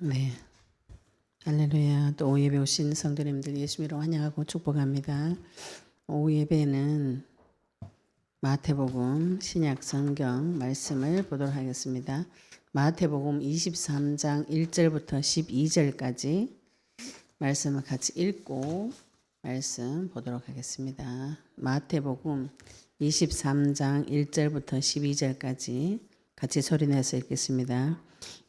네, 할렐루야. 또 오후 예배 오신 성도님들 예수님으로 환영하고 축복합니다. 오후 예배는 마태복음 신약 성경 말씀을 보도록 하겠습니다. 마태복음 23장 1절부터 12절까지 말씀을 같이 읽고 말씀 보도록 하겠습니다. 마태복음 23장 1절부터 12절까지 같이 소리내서 읽겠습니다.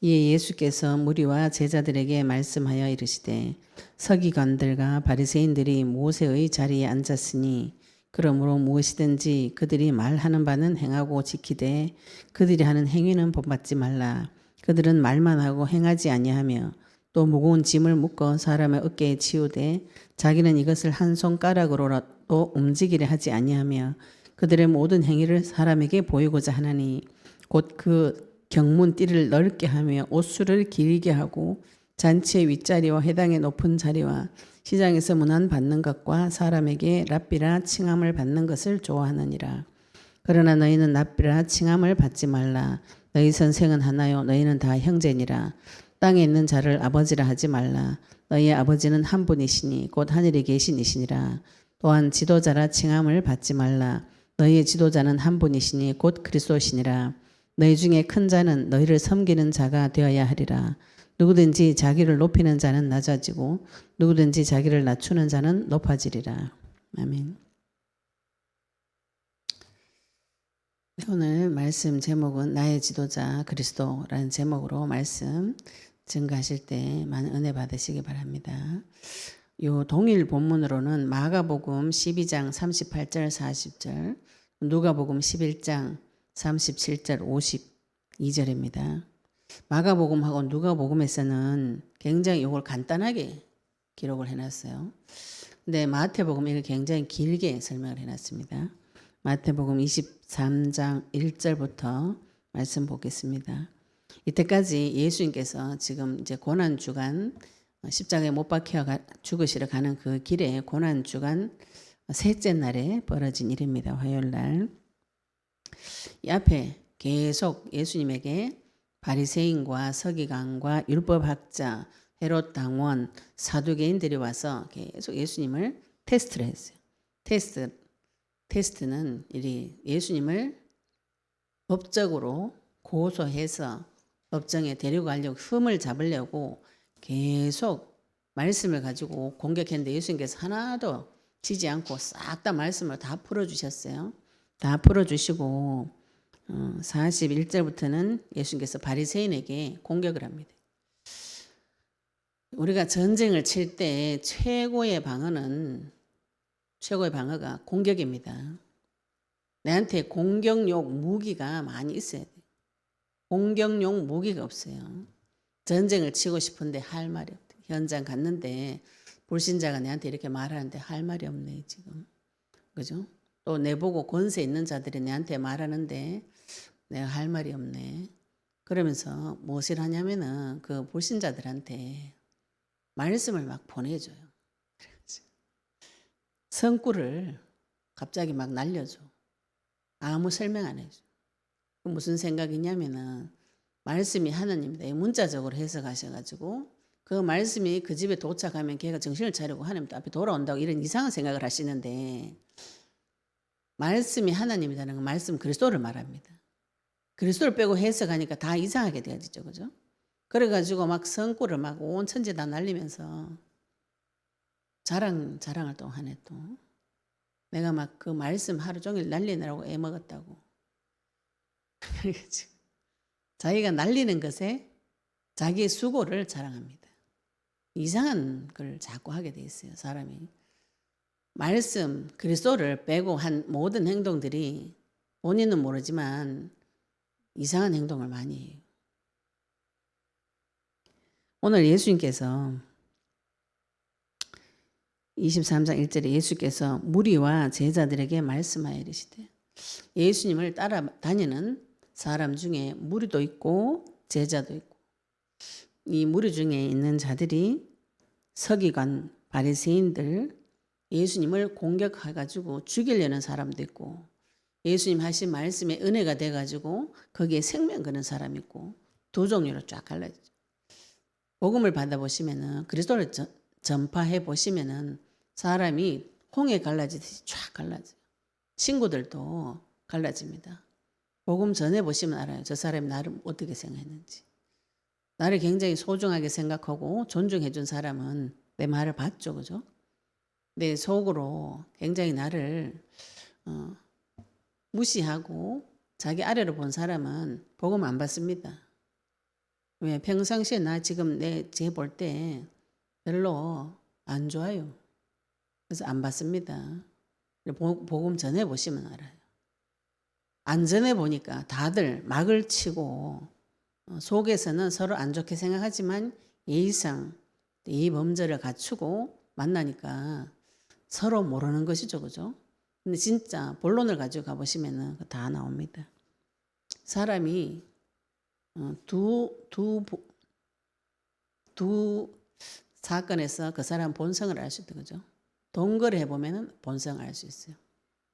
이에 예수께서 무리와 제자들에게 말씀하여 이르시되 서기관들과 바리새인들이 모세의 자리에 앉았으니 그러므로 무엇이든지 그들이 말하는 바는 행하고 지키되 그들이 하는 행위는 본받지 말라. 그들은 말만 하고 행하지 아니하며 또 무거운 짐을 묶어 사람의 어깨에 치우되 자기는 이것을 한 손가락으로라도 움직이려 하지 아니하며 그들의 모든 행위를 사람에게 보이고자 하나니 곧 그 경문띠를 넓게 하며 옷수를 길게 하고 잔치의 윗자리와 회당의 높은 자리와 시장에서 문안 받는 것과 사람에게 랍비라 칭함을 받는 것을 좋아하느니라. 그러나 너희는 랍비라 칭함을 받지 말라. 너희 선생은 하나요 너희는 다 형제니라. 땅에 있는 자를 아버지라 하지 말라. 너희의 아버지는 한 분이시니 곧 하늘에 계신 이시니라. 또한 지도자라 칭함을 받지 말라. 너희의 지도자는 한 분이시니 곧 그리스도시니라. 너희 중에 큰 자는 너희를 섬기는 자가 되어야 하리라. 누구든지 자기를 높이는 자는 낮아지고 누구든지 자기를 낮추는 자는 높아지리라. 아멘. 오늘 말씀 제목은 나의 지도자 그리스도라는 제목으로 말씀 증거하실 때 많은 은혜 받으시기 바랍니다. 요 동일 본문으로는 마가복음 12장 38절 40절, 누가복음 11장 37절 52절입니다. 마가복음하고 누가복음에서는 굉장히 이걸 간단하게 기록을 해놨어요. 근데 마태복음 이걸 굉장히 길게 설명을 해놨습니다. 마태복음 23장 1절부터 말씀 보겠습니다. 이때까지 예수님께서 지금 이제 고난주간 십자가에 못 박혀 죽으시러 가는 그 길에 고난주간 셋째 날에 벌어진 일입니다. 화요일 날. 이 앞에 계속 예수님에게 바리새인과 서기관과 율법학자, 헤롯 당원, 사두개인들이 와서 계속 예수님을 테스트를 했어요. 테스트는 예수님을 법적으로 고소해서 법정에 데리고 가려고 흠을 잡으려고 계속 말씀을 가지고 공격했는데 예수님께서 하나도 지지 않고 싹 다 말씀을 다 풀어주셨어요. 다 풀어주시고 41절부터는 예수님께서 바리새인에게 공격을 합니다. 우리가 전쟁을 칠 때 최고의 방어가 공격입니다. 내한테 공격용 무기가 많이 있어야 돼. 공격용 무기가 없어요. 전쟁을 치고 싶은데 할 말이 없대. 현장 갔는데 불신자가 내한테 이렇게 말하는데 할 말이 없네 지금. 그죠? 또 내보고 권세 있는 자들이 내한테 말하는데 내가 할 말이 없네. 그러면서 무엇을 하냐면은 그 불신자들한테 말씀을 막 보내줘요. 성구를 갑자기 막 날려줘. 아무 설명 안 해줘. 무슨 생각이냐면은 말씀이 하나님이다. 문자적으로 해석하셔가지고 그 말씀이 그 집에 도착하면 걔가 정신을 차리고 하나님 앞에 돌아온다고 이런 이상한 생각을 하시는데 말씀이 하나님이라는 건 말씀 그리스도를 말합니다. 그리스도를 빼고 해석하니까 다 이상하게 되어지죠. 그죠? 그래가지고 막 성구를 막 온 천지 다 날리면서 자랑을 또 하네 또. 내가 막 그 말씀 하루 종일 날리느라고 애먹었다고. 자기가 날리는 것에 자기의 수고를 자랑합니다. 이상한 걸 자꾸 하게 돼 있어요. 사람이. 말씀 그리스도를 빼고 한 모든 행동들이 본인은 모르지만 이상한 행동을 많이 해요. 오늘 예수님께서 23장 1절에 예수께서 무리와 제자들에게 말씀하여 이르시되 예수님을 따라다니는 사람 중에 무리도 있고 제자도 있고 이 무리 중에 있는 자들이 서기관, 바리새인들 예수님을 공격해가지고 죽이려는 사람도 있고 예수님 하신 말씀에 은혜가 돼가지고 거기에 생명 거는 사람 있고 두 종류로 쫙 갈라지죠. 복음을 받아보시면은 그리스도를 전파해 보시면은 사람이 홍해 갈라지듯이 쫙 갈라져요. 친구들도 갈라집니다. 복음 전해 보시면 알아요. 저 사람이 나를 어떻게 생각했는지. 나를 굉장히 소중하게 생각하고 존중해 준 사람은 내 말을 받죠. 그죠? 내 속으로 굉장히 나를 무시하고 자기 아래로 본 사람은 복음 안 받습니다. 왜? 평상시에 나 지금 제 볼 때 별로 안 좋아요. 그래서 안 받습니다. 복음 전해 보시면 알아요. 안 전해 보니까 다들 막을 치고 속에서는 서로 안 좋게 생각하지만 예의상 예의 범절을 갖추고 만나니까 서로 모르는 것이죠. 그죠? 근데 진짜 본론을 가지고 가보시면은 다 나옵니다. 사람이 두 사건에서 그 사람 본성을 알 수 있다. 그죠? 동거래 해보면은 본성을 알 수 있어요.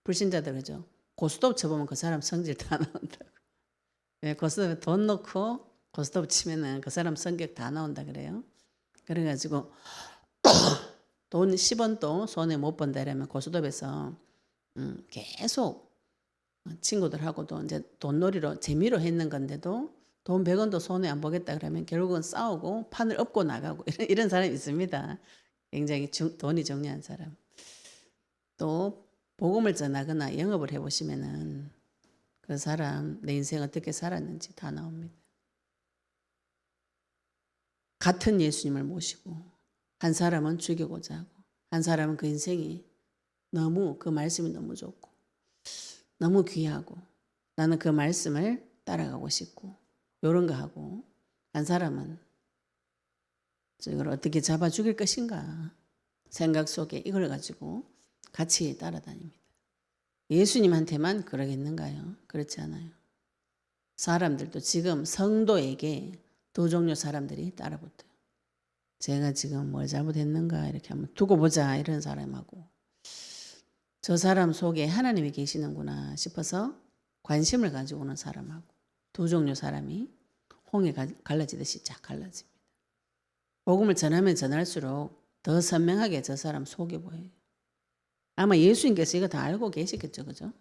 불신자들 그죠? 고스톱 쳐보면 그 사람 성질 다 나온다고. 예, 고스톱에 돈 넣고 고스톱 치면은 그 사람 성격 다 나온다 그래요. 그래가지고 돈 10원도 손에 못 번다 이러면 고스톱에서 계속 친구들하고도 이제 돈놀이로 재미로 했는 건데도 돈 100원도 손에 안 보겠다 그러면 결국은 싸우고 판을 엎고 나가고 이런 사람이 있습니다. 굉장히 돈이 중요한 사람. 또 복음을 전하거나 영업을 해보시면은 그 사람 내 인생 어떻게 살았는지 다 나옵니다. 같은 예수님을 모시고 한 사람은 죽이고자 하고 한 사람은 그 인생이 너무 그 말씀이 너무 좋고 너무 귀하고 나는 그 말씀을 따라가고 싶고 이런 거 하고 한 사람은 이걸 어떻게 잡아 죽일 것인가 생각 속에 이걸 가지고 같이 따라다닙니다. 예수님한테만 그러겠는가요? 그렇지 않아요. 사람들도 지금 성도에게 두 종류 사람들이 따라붙어요. 제가 지금 뭘 잘못했는가 이렇게 한번 두고 보자 이런 사람하고 저 사람 속에 하나님이 계시는구나 싶어서 관심을 가지고 오는 사람하고 두 종류 사람이 홍해 갈라지듯이 쫙 갈라집니다. 복음을 전하면 전할수록 더 선명하게 저 사람 속이 보여요. 아마 예수님께서 이거 다 알고 계시겠죠. 그죠?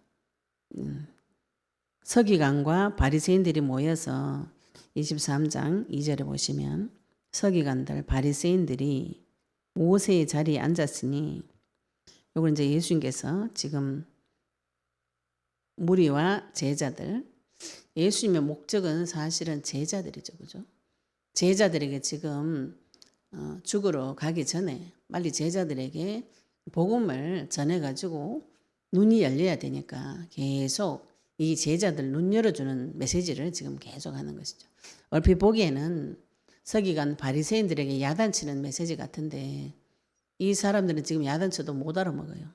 서기관과 바리새인들이 모여서 23장 2절에 보시면 서기관들 바리새인들이 모세의 자리에 앉았으니 요걸 이제 예수님께서 지금 무리와 제자들 예수님의 목적은 사실은 제자들이죠. 그죠? 제자들에게 지금 죽으러 가기 전에 빨리 제자들에게 복음을 전해가지고 눈이 열려야 되니까 계속 이 제자들 눈 열어주는 메시지를 지금 계속 하는 것이죠. 얼핏 보기에는 서기관 바리새인들에게 야단치는 메시지 같은데 이 사람들은 지금 야단쳐도 못 알아먹어요.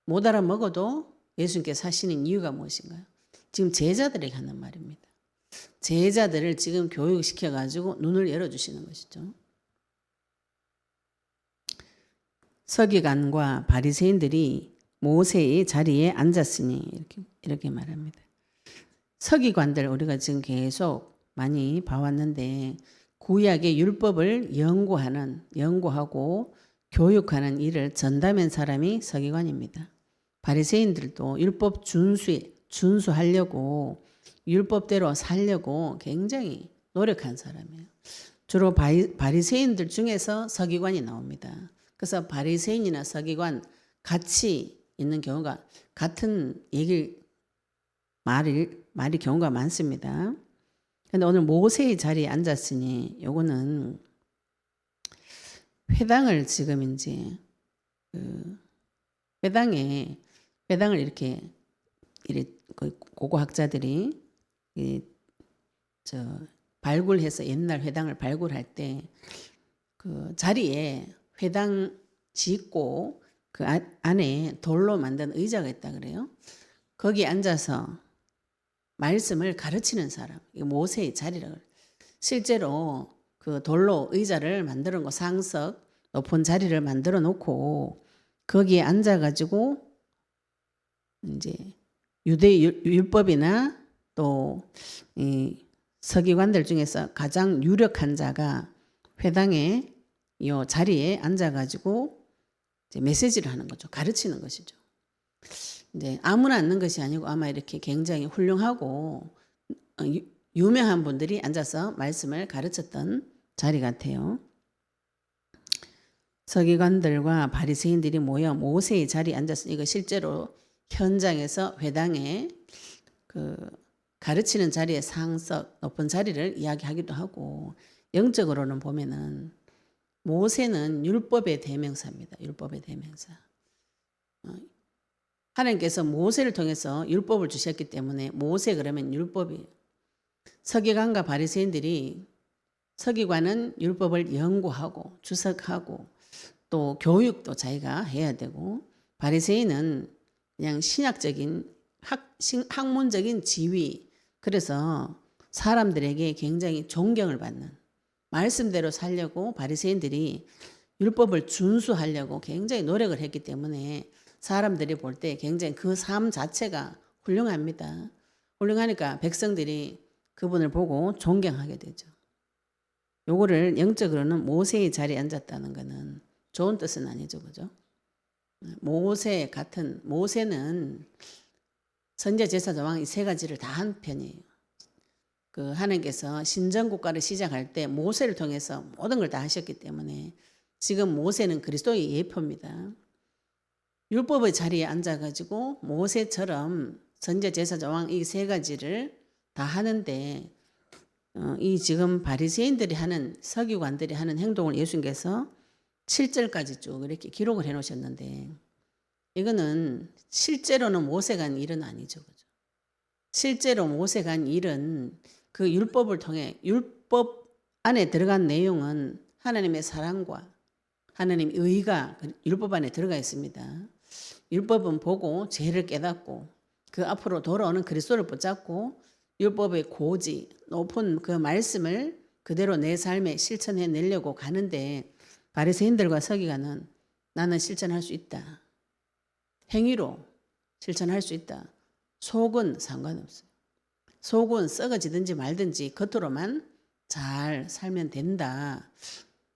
못 알아먹어도 예수님께서 하시는 이유가 무엇인가요? 지금 제자들에게 하는 말입니다. 제자들을 지금 교육시켜가지고 눈을 열어주시는 것이죠. 서기관과 바리새인들이 모세의 자리에 앉았으니 이렇게 말합니다. 서기관들 우리가 지금 계속 많이 봐왔는데 구약의 율법을 연구하고 교육하는 일을 전담한 사람이 서기관입니다. 바리새인들도 율법 준수하려고 율법대로 살려고 굉장히 노력한 사람이에요. 주로 바리새인들 중에서 서기관이 나옵니다. 그래서 바리새인이나 서기관 같이 있는 경우가 같은 말이 경우가 많습니다. 그런데 오늘 모세의 자리에 앉았으니 요거는 회당을 지금 이제 회당을 이렇게 고고학자들이 발굴해서 옛날 회당을 발굴할 때 그 자리에 회당 짓고 그 안에 돌로 만든 의자가 있다 그래요. 거기 앉아서 말씀을 가르치는 사람, 이 모세의 자리라고 그래요. 실제로 그 돌로 의자를 만들어 놓고 상석 높은 자리를 만들어 놓고 거기에 앉아가지고 이제 유대 율법이나 또 이 서기관들 중에서 가장 유력한 자가 회당에 요 자리에 앉아가지고 이제 메시지를 하는 거죠. 가르치는 것이죠. 이제 아무나 앉는 것이 아니고 아마 이렇게 굉장히 훌륭하고 유명한 분들이 앉아서 말씀을 가르쳤던 자리 같아요. 서기관들과 바리새인들이 모여 모세의 자리에 앉았어. 이거 실제로 현장에서 회당에 그 가르치는 자리에 상석 높은 자리를 이야기하기도 하고, 영적으로는 보면은 모세는 율법의 대명사입니다. 율법의 대명사. 하나님께서 모세를 통해서 율법을 주셨기 때문에 모세 그러면 율법이에요. 서기관과 바리새인들이, 서기관은 율법을 연구하고 주석하고 또 교육도 자기가 해야 되고, 바리새인은 그냥 신학적인 학문적인 지위, 그래서 사람들에게 굉장히 존경을 받는, 말씀대로 살려고 바리새인들이 율법을 준수하려고 굉장히 노력을 했기 때문에 사람들이 볼 때 굉장히 그 삶 자체가 훌륭합니다. 훌륭하니까 백성들이 그분을 보고 존경하게 되죠. 요거를 영적으로는 모세의 자리에 앉았다는 것은 좋은 뜻은 아니죠. 그죠? 모세 같은, 모세는 선지자, 제사, 조왕 이 세 가지를 다 한 편이에요. 그 하나님께서 신정국가를 시작할 때 모세를 통해서 모든 걸 다 하셨기 때문에 지금 모세는 그리스도의 예표입니다. 율법의 자리에 앉아가지고 모세처럼 선지자, 제사, 조왕 이 세 가지를 다 하는데, 이 지금 바리새인들이 하는, 서기관들이 하는 행동을 예수님께서 7절까지 쭉 이렇게 기록을 해 놓으셨는데, 이거는 실제로는 모세가 한 일은 아니죠. 그죠? 실제로 모세가 한 일은 그 율법을 통해, 율법 안에 들어간 내용은 하나님의 사랑과 하나님의 의가 율법 안에 들어가 있습니다. 율법은 보고 죄를 깨닫고 그 앞으로 돌아오는 그리스도를 붙잡고 율법의 고지, 높은 그 말씀을 그대로 내 삶에 실천해 내려고 가는데, 바리새인들과 서기관은 나는 실천할 수 있다. 행위로 실천할 수 있다. 속은 상관없어요. 속은 썩어지든지 말든지 겉으로만 잘 살면 된다.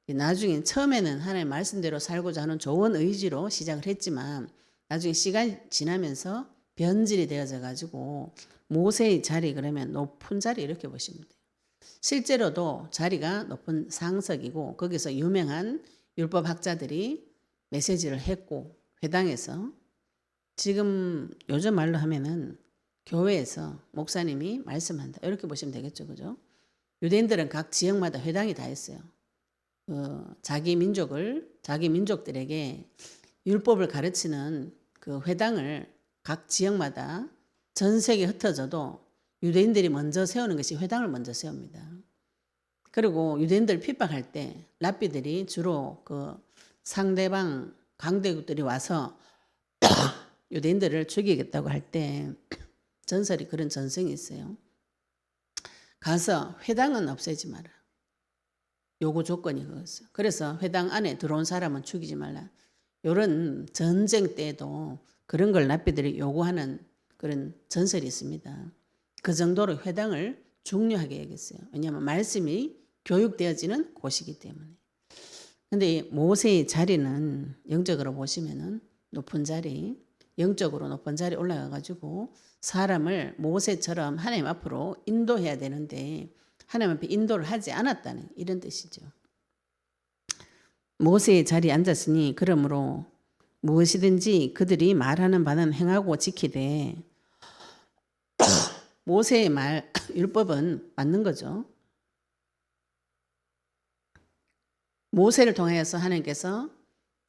나중에 처음에는 하나님의 말씀대로 살고자 하는 좋은 의지로 시작을 했지만 나중에 시간이 지나면서 변질이 되어져 가지고 모세의 자리, 그러면 높은 자리 이렇게 보시면 돼요. 실제로도 자리가 높은 상석이고 거기서 유명한 율법학자들이 메시지를 했고, 회당에서 지금 요즘 말로 하면은 교회에서 목사님이 말씀한다 이렇게 보시면 되겠죠. 그죠? 유대인들은 각 지역마다 회당이 다 있어요. 자기 민족들에게 율법을 가르치는 그 회당을 각 지역마다 전 세계에 흩어져도 유대인들이 먼저 세우는 것이 회당을 먼저 세웁니다. 그리고 유대인들 핍박할 때 랍비들이 주로 그 상대방 강대국들이 와서 유대인들을 죽이겠다고 할 때 전설이, 그런 전승이 있어요. 가서 회당은 없애지 마라. 요구 조건이 그거였어요. 그래서 회당 안에 들어온 사람은 죽이지 말라. 이런 전쟁 때도 그런 걸 랍비들이 요구하는 그런 전설이 있습니다. 그 정도로 회당을 중요하게 여겼어요. 왜냐하면 말씀이 교육되어지는 곳이기 때문에. 근데 모세의 자리는 영적으로 보시면은 높은 자리, 영적으로 높은 자리에 올라가가지고 사람을 모세처럼 하나님 앞으로 인도해야 되는데 하나님 앞에 인도를 하지 않았다는 이런 뜻이죠. 모세의 자리에 앉았으니 그러므로 무엇이든지 그들이 말하는 바는 행하고 지키되, 모세의 말, 율법은 맞는 거죠. 모세를 통하여서 하나님께서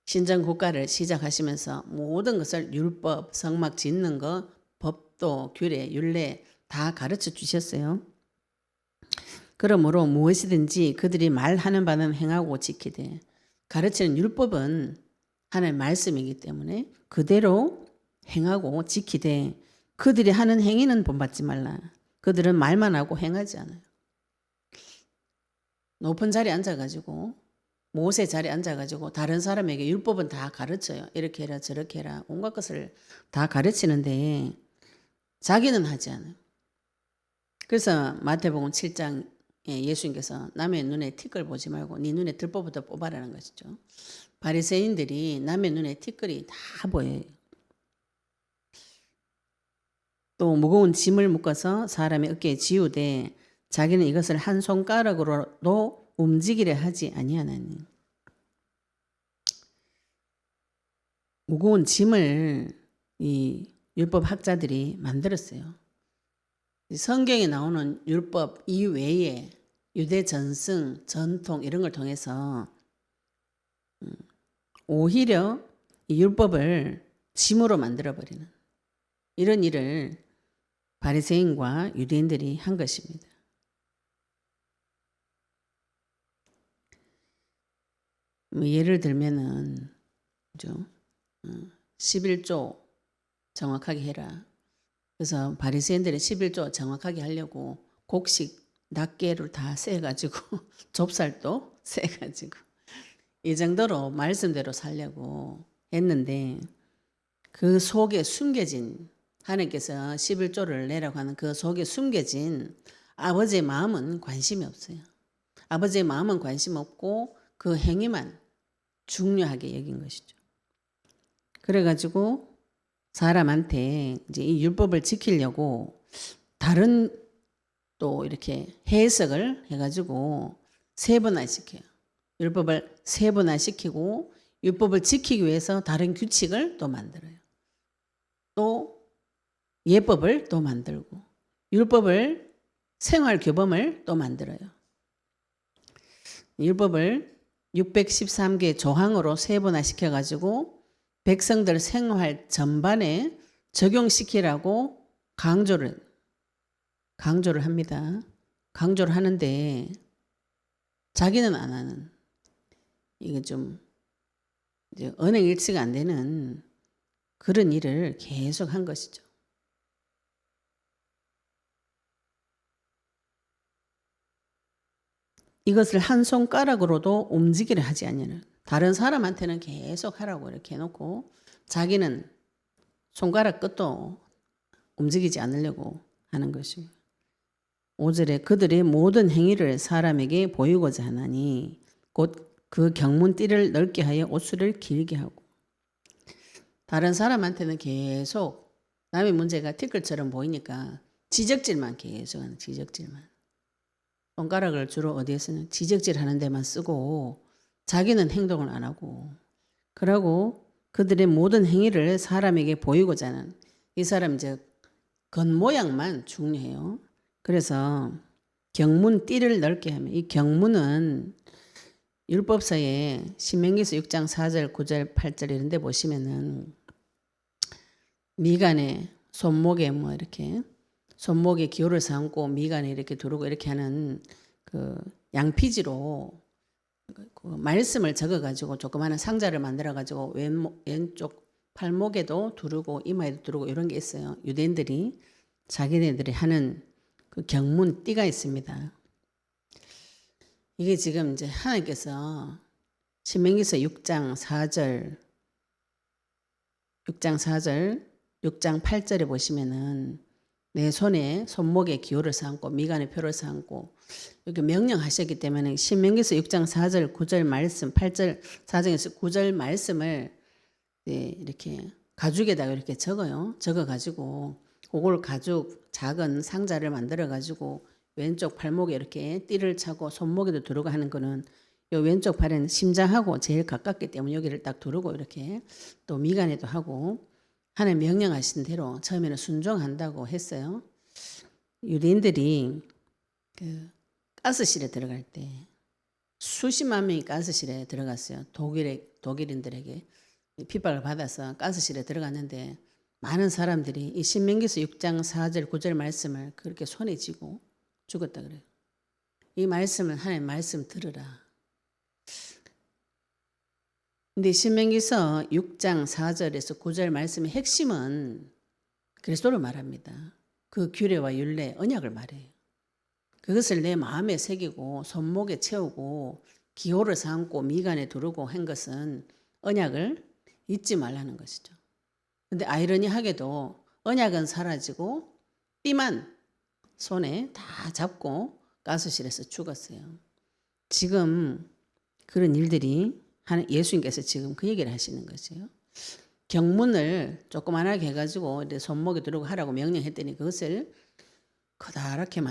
신정국가를 시작하시면서 모든 것을 율법, 성막 짓는 거, 법도, 규례, 율례 다 가르쳐 주셨어요. 그러므로 무엇이든지 그들이 말하는 바는 행하고 지키되, 가르치는 율법은 하나님의 말씀이기 때문에 그대로 행하고 지키되, 그들이 하는 행위는 본받지 말라. 그들은 말만 하고 행하지 않아요. 높은 자리에 앉아가지고, 모세 자리에 앉아가지고 다른 사람에게 율법은 다 가르쳐요. 이렇게 해라 저렇게 해라 온갖 것을 다 가르치는데 자기는 하지 않아요. 그래서 마태복음 7장 예수님께서 남의 눈에 티끌 보지 말고 네 눈에 들보부터 뽑아라는 것이죠. 바리새인들이 남의 눈에 티끌이 다 보여요. 또 무거운 짐을 묶어서 사람의 어깨에 지우되 자기는 이것을 한 손가락으로도 움직이려 하지 아니하나니. 무거운 짐을 이 율법 학자들이 만들었어요. 성경에 나오는 율법 이외에 유대 전승, 전통 이런 걸 통해서 오히려 이 율법을 짐으로 만들어버리는 이런 일을 바리새인과 유대인들이 한 것입니다. 예를 들면은 11조 정확하게 해라. 그래서 바리새인들이 11조 정확하게 하려고 곡식 낱개를 다 세가지고 좁쌀도 세가지고 이 정도로 말씀대로 살려고 했는데 그 속에 숨겨진 하나님께서 11조를 내라고 하는 그 속에 숨겨진 아버지의 마음은 관심이 없어요. 아버지의 마음은 관심 없고 그 행위만 중요하게 여긴 것이죠. 그래가지고 사람한테 이제 이 율법을 지키려고 다른 또 이렇게 해석을 해가지고 세분화시켜요. 율법을 세분화시키고 율법을 지키기 위해서 다른 규칙을 또 만들어요. 또 예법을 또 만들고 율법을 생활 규범을 또 만들어요. 율법을 613개 조항으로 세분화시켜 가지고 백성들 생활 전반에 적용시키라고 강조를 합니다. 강조를 하는데 자기는 안 하는 이게 좀 이제 언행일치가 안 되는 그런 일을 계속 한 것이죠. 이것을 한 손가락으로도 움직이려 하지 않냐는 다른 사람한테는 계속 하라고 이렇게 해놓고 자기는 손가락 끝도 움직이지 않으려고 하는 것입니다. 5절에 그들의 모든 행위를 사람에게 보이고자 하나니 곧 그 경문띠를 넓게 하여 옷수를 길게 하고 다른 사람한테는 계속 남의 문제가 티끌처럼 보이니까 지적질만 계속 하는 지적질만. 손가락을 주로 어디에서는 지적질 하는 데만 쓰고 자기는 행동을 안 하고 그러고 그들의 모든 행위를 사람에게 보이고자 하는 이 사람 이제 겉모양만 중요해요. 그래서 경문띠를 넓게 하면 이 경문은 율법서에 신명기서 6장 4절 9절 8절 이런 데 보시면은 미간에 손목에 뭐 이렇게 손목에 기호를 삼고 미간에 이렇게 두르고 이렇게 하는 그 양피지로 그 말씀을 적어가지고 조그마한 상자를 만들어가지고 왼쪽 팔목에도 두르고 이마에도 두르고 이런 게 있어요. 유대인들이 자기네들이 하는 그 경문띠가 있습니다. 이게 지금 이제 하나님께서 신명기서 6장 4절, 6장 8절에 보시면은 내 손에 손목에 기호를 삼고 미간에 표를 삼고 이렇게 명령하셨기 때문에 신명기서 6장 4절 9절 말씀 8절 4장에서 9절 말씀을 이렇게 가죽에다가 이렇게 적어요. 적어가지고 그걸 가죽 작은 상자를 만들어가지고 왼쪽 팔목에 이렇게 띠를 차고 손목에도 두르고 하는 거는 요 왼쪽 팔에는 심장하고 제일 가깝기 때문에 여기를 딱 두르고 이렇게 또 미간에도 하고 하나님 명령하신 대로 처음에는 순종한다고 했어요. 유대인들이 그 가스실에 들어갈 때 수십만 명이 가스실에 들어갔어요. 독일인들에게 핍박을 받아서 가스실에 들어갔는데 많은 사람들이 이 신명기서 6장 4절 9절 말씀을 그렇게 손에 쥐고 죽었다 그래요. 이 말씀을 하나님 말씀 들으라. 근데 신명기서 6장 4절에서 9절 말씀의 핵심은 그리스도를 말합니다. 그 규례와 율례, 언약을 말해요. 그것을 내 마음에 새기고 손목에 채우고 기호를 삼고 미간에 두르고 한 것은 언약을 잊지 말라는 것이죠. 근데 아이러니하게도 언약은 사라지고 띠만 손에 다 잡고 가스실에서 죽었어요. 지금 그런 일들이 예수님께서 지금 그 얘기를 하시는 거죠. 경문을 조그만하게 해가지고 이제 손목에 두르고 하라고 명령했더니 그것을 커다랗게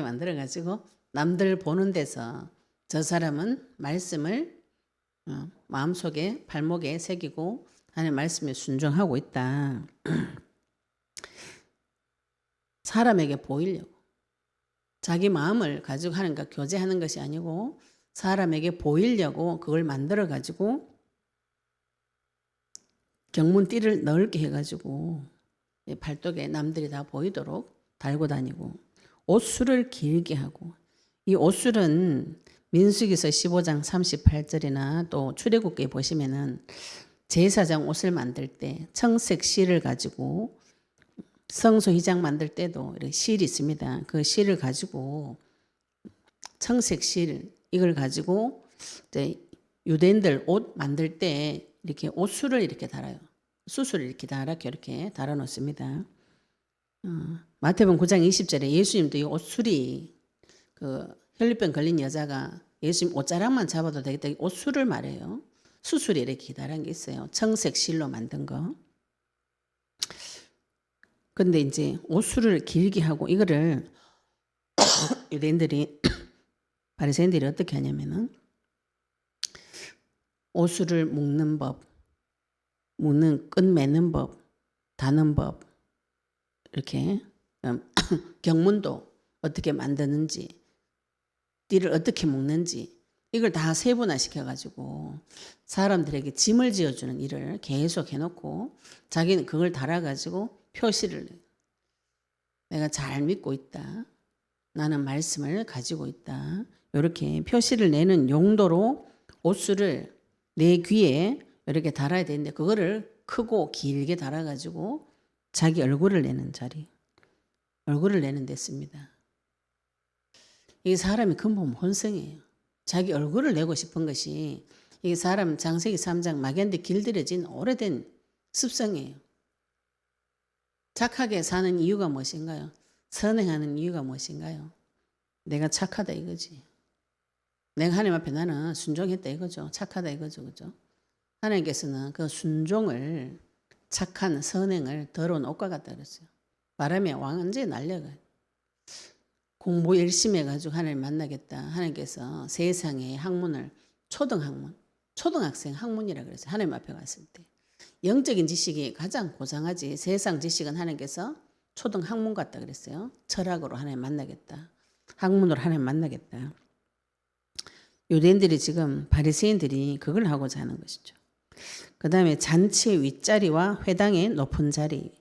만들어가지고 남들 보는 데서 저 사람은 말씀을 마음속에 발목에 새기고 하나님 말씀에 순종하고 있다. 사람에게 보이려고. 자기 마음을 가지고 하는가 교제하는 것이 아니고 사람에게 보이려고 그걸 만들어 가지고 경문띠를 넓게 해가지고 발톱에 남들이 다 보이도록 달고 다니고 옷술을 길게 하고 이 옷술은 민수기서 15장 38절이나 또 출애굽기에 보시면은 제사장 옷을 만들 때 청색 실을 가지고 성소 휘장 만들 때도 이렇게 실이 있습니다. 그 실을 가지고 청색 실 이걸 가지고 이제 유대인들 옷 만들 때 이렇게 옷술을 이렇게 달아요. 수술을 이렇게 달아 놓습니다. 마태복음 9장 20절에 예수님도 이 옷술이 그 혈류병 걸린 여자가 예수님 옷자락만 잡아도 되겠다. 옷술을 말해요. 수술이 이렇게 기다란 게 있어요. 청색 실로 만든 거. 근데 이제 옷술을 길게 하고 이거를 유대인들이 바리새인들이 어떻게 하냐면은 옷술을 묶는 법, 끈 매는 법, 다는 법 이렇게 경문도 어떻게 만드는지 띠를 어떻게 묶는지 이걸 다 세분화 시켜가지고 사람들에게 짐을 지어주는 일을 계속 해놓고 자기는 그걸 달아가지고 표시를 내가 잘 믿고 있다. 나는 말씀을 가지고 있다. 이렇게 표시를 내는 용도로 옷술을 내 귀에 이렇게 달아야 되는데 그거를 크고 길게 달아가지고 자기 얼굴을 내는 자리, 얼굴을 내는 데 씁니다. 이게 사람이 근본 혼성이에요. 자기 얼굴을 내고 싶은 것이 이게 사람 창세기 3장 막연히 길들여진 오래된 습성이에요. 착하게 사는 이유가 무엇인가요? 선행하는 이유가 무엇인가요? 내가 착하다 이거지. 내가 하나님 앞에 나는 순종했다 이거죠. 착하다 이거죠. 그죠? 하나님께서는 그 순종을 착한 선행을 더러운 옷과 같다 그랬어요. 바람에 완전히 날려가요. 공부 열심히 해가지고 하나님 만나겠다. 하나님께서 세상의 학문을 초등학생 학문이라 그랬어요. 하나님 앞에 갔을 때. 영적인 지식이 가장 고상하지. 세상 지식은 하나님께서 초등 학문 같다 그랬어요. 철학으로 하나님 만나겠다. 학문으로 하나님 만나겠다. 유대인들이 지금 바리새인들이 그걸 하고자 하는 것이죠. 그 다음에 잔치의 윗자리와 회당의 높은 자리,